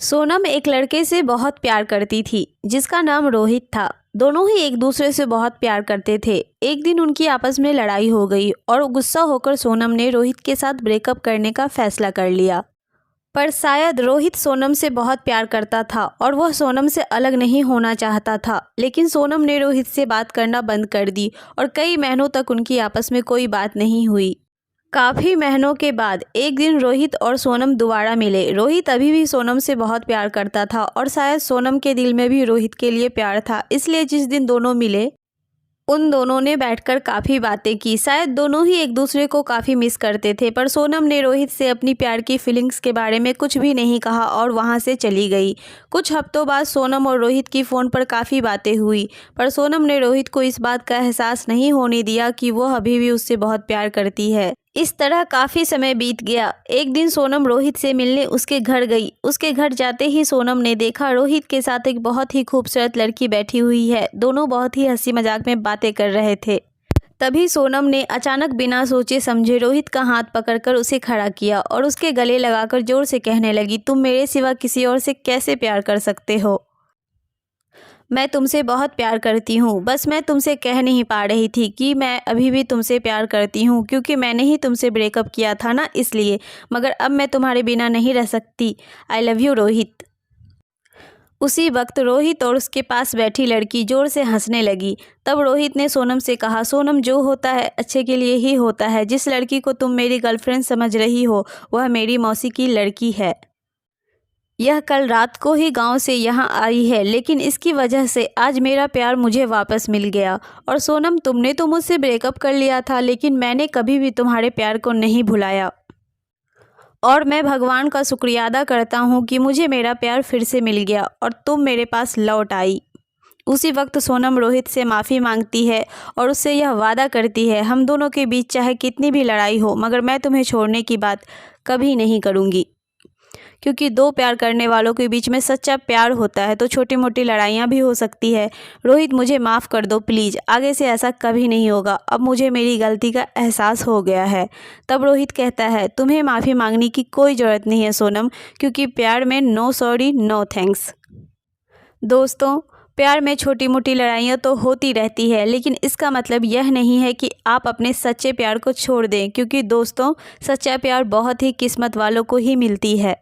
सोनम एक लड़के से बहुत प्यार करती थी जिसका नाम रोहित था। दोनों ही एक दूसरे से बहुत प्यार करते थे। एक दिन उनकी आपस में लड़ाई हो गई और गुस्सा होकर सोनम ने रोहित के साथ ब्रेकअप करने का फैसला कर लिया। पर शायद रोहित सोनम से बहुत प्यार करता था और वह सोनम से अलग नहीं होना चाहता था। लेकिन सोनम ने रोहित से बात करना बंद कर दी और कई महीनों तक उनकी आपस में कोई बात नहीं हुई। काफ़ी महीनों के बाद एक दिन रोहित और सोनम दोबारा मिले। रोहित अभी भी सोनम से बहुत प्यार करता था और शायद सोनम के दिल में भी रोहित के लिए प्यार था। इसलिए जिस दिन दोनों मिले उन दोनों ने बैठकर काफ़ी बातें की। शायद दोनों ही एक दूसरे को काफ़ी मिस करते थे, पर सोनम ने रोहित से अपनी प्यार की फीलिंग्स के बारे में कुछ भी नहीं कहा और वहां से चली गई। कुछ हफ्तों बाद सोनम और रोहित की फ़ोन पर काफ़ी बातें हुई, पर सोनम ने रोहित को इस बात का एहसास नहीं होने दिया कि वह अभी भी उससे बहुत प्यार करती है। इस तरह काफ़ी समय बीत गया। एक दिन सोनम रोहित से मिलने उसके घर गई। उसके घर जाते ही सोनम ने देखा रोहित के साथ एक बहुत ही खूबसूरत लड़की बैठी हुई है। दोनों बहुत ही हंसी मजाक में बातें कर रहे थे। तभी सोनम ने अचानक बिना सोचे समझे रोहित का हाथ पकड़कर उसे खड़ा किया और उसके गले लगाकर जोर से कहने लगी, तुम मेरे सिवा किसी और से कैसे प्यार कर सकते हो? मैं तुमसे बहुत प्यार करती हूँ। बस मैं तुमसे कह नहीं पा रही थी कि मैं अभी भी तुमसे प्यार करती हूँ, क्योंकि मैंने ही तुमसे ब्रेकअप किया था ना, इसलिए। मगर अब मैं तुम्हारे बिना नहीं रह सकती। I love you Rohit. उसी वक्त रोहित और उसके पास बैठी लड़की जोर से हंसने लगी। तब रोहित ने सोनम से कहा, सोनम, जो होता है अच्छे के लिए ही होता है। जिस लड़की को तुम मेरी गर्लफ्रेंड समझ रही हो वह मेरी मौसी की लड़की है। यह कल रात को ही गांव से यहाँ आई है, लेकिन इसकी वजह से आज मेरा प्यार मुझे वापस मिल गया। और सोनम, तुमने तो मुझसे ब्रेकअप कर लिया था, लेकिन मैंने कभी भी तुम्हारे प्यार को नहीं भुलाया और मैं भगवान का शुक्रिया अदा करता हूँ कि मुझे मेरा प्यार फिर से मिल गया और तुम मेरे पास लौट आई। उसी वक्त सोनम रोहित से माफ़ी मांगती है और उससे यह वादा करती है, हम दोनों के बीच चाहे कितनी भी लड़ाई हो मगर मैं तुम्हें छोड़ने की बात कभी नहीं करूँगी। क्योंकि दो प्यार करने वालों के बीच में सच्चा प्यार होता है तो छोटी मोटी लड़ाइयाँ भी हो सकती है। रोहित, मुझे माफ़ कर दो प्लीज़, आगे से ऐसा कभी नहीं होगा। अब मुझे मेरी गलती का एहसास हो गया है। तब रोहित कहता है, तुम्हें माफ़ी मांगने की कोई ज़रूरत नहीं है सोनम, क्योंकि प्यार में नो सॉरी नो थैंक्स। दोस्तों, प्यार में छोटी मोटी लड़ाइयाँ तो होती रहती है, लेकिन इसका मतलब यह नहीं है कि आप अपने सच्चे प्यार को छोड़ दें, क्योंकि दोस्तों, सच्चा प्यार बहुत ही किस्मत वालों को ही मिलती है।